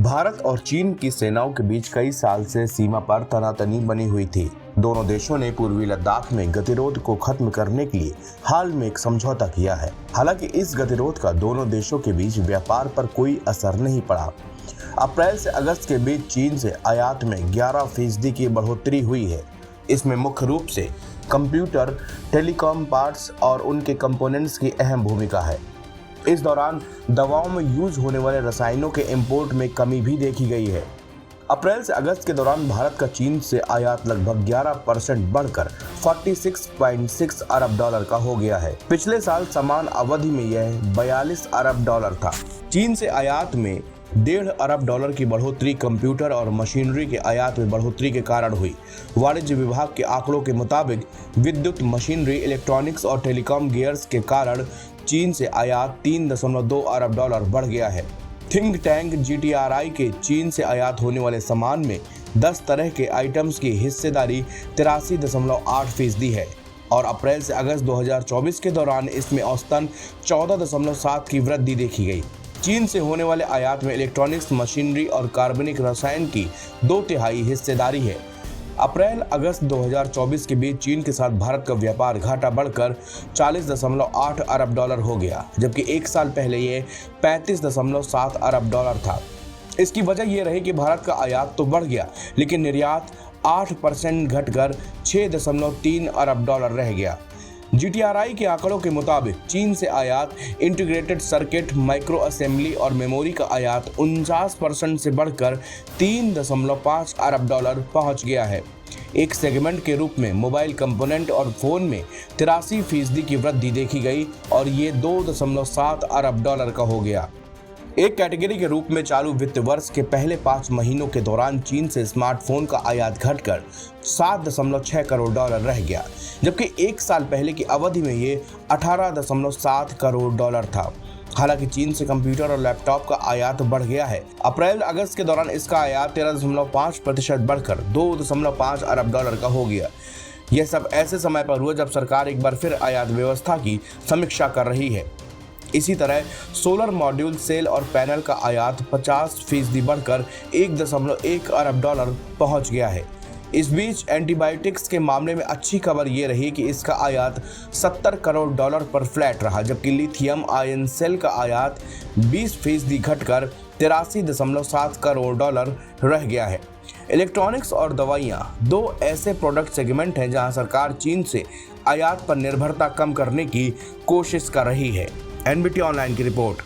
भारत और चीन की सेनाओं के बीच कई साल से सीमा पर तनातनी बनी हुई थी। दोनों देशों ने पूर्वी लद्दाख में गतिरोध को खत्म करने के लिए हाल में एक समझौता किया है। हालांकि इस गतिरोध का दोनों देशों के बीच व्यापार पर कोई असर नहीं पड़ा। अप्रैल से अगस्त के बीच चीन से आयात में 11% की बढ़ोतरी हुई है। इसमें मुख्य रूप से कंप्यूटर, टेलीकॉम पार्ट्स और उनके कंपोनेंट्स की अहम भूमिका है। इस दौरान दवाओं में यूज होने वाले रसायनों के इंपोर्ट में कमी भी देखी गई है। अप्रैल से अगस्त के दौरान भारत का चीन से आयात लगभग 11% बढ़कर 46.6 अरब डॉलर का हो गया है। पिछले साल समान अवधि में यह 42 अरब डॉलर था। चीन से आयात में 1.5 अरब डॉलर की बढ़ोतरी कंप्यूटर और मशीनरी के आयात में बढ़ोतरी के कारण हुई। वाणिज्य विभाग के आंकड़ों के मुताबिक विद्युत मशीनरी, इलेक्ट्रॉनिक्स और टेलीकॉम गियर्स के कारण चीन से आयात 3.2 अरब डॉलर बढ़ गया है। थिंक टैंक GTRI के चीन से आयात होने वाले सामान में 10 तरह के आइटम्स की हिस्सेदारी 83.8% है और अप्रैल से अगस्त 2024 के दौरान इसमें औसतन 14.7 की वृद्धि देखी गई। चीन से होने वाले आयात में इलेक्ट्रॉनिक्स, मशीनरी और कार्बनिक रसायन की 2/3 हिस्सेदारी है। अप्रैल अगस्त 2024 के बीच चीन के साथ भारत का व्यापार घाटा बढ़कर 40.8 अरब डॉलर हो गया, जबकि एक साल पहले ये 35.7 अरब डॉलर था। इसकी वजह यह रही कि भारत का आयात तो बढ़ गया, लेकिन निर्यात 8% घटकर 6.3 अरब डॉलर रह गया। GTRI के आंकड़ों के मुताबिक चीन से आयात इंटीग्रेटेड सर्किट, माइक्रो असेंबली और मेमोरी का आयात 49% से बढ़कर 3.5 अरब डॉलर पहुंच गया है। एक सेगमेंट के रूप में मोबाइल कंपोनेंट और फोन में 83% की वृद्धि देखी गई और ये 2.7 अरब डॉलर का हो गया। एक कैटेगरी के रूप में चालू वित्त वर्ष के पहले 5 महीनों के दौरान चीन से स्मार्टफोन का आयात घटकर 7.6 करोड़ डॉलर रह गया, जबकि एक साल पहले की अवधि में ये 18.7 करोड़ डॉलर था। हालांकि चीन से कंप्यूटर और लैपटॉप का आयात बढ़ गया है। अप्रैल अगस्त के दौरान इसका आयात 13.5% बढ़कर 2.5 अरब डॉलर का हो गया। यह सब ऐसे समय पर हुआ जब सरकार एक बार फिर आयात व्यवस्था की समीक्षा कर रही है। इसी तरह सोलर मॉड्यूल, सेल और पैनल का आयात 50% बढ़कर 1.1 अरब डॉलर पहुंच गया है। इस बीच एंटीबायोटिक्स के मामले में अच्छी खबर ये रही कि इसका आयात 70 करोड़ डॉलर पर फ्लैट रहा, जबकि लिथियम आयन सेल का आयात 20% घटकर 83.7 करोड़ डॉलर रह गया है। इलेक्ट्रॉनिक्स और दवाइयाँ दो ऐसे प्रोडक्ट सेगमेंट हैं जहां सरकार चीन से आयात पर निर्भरता कम करने की कोशिश कर रही है। NBT ऑनलाइन की रिपोर्ट।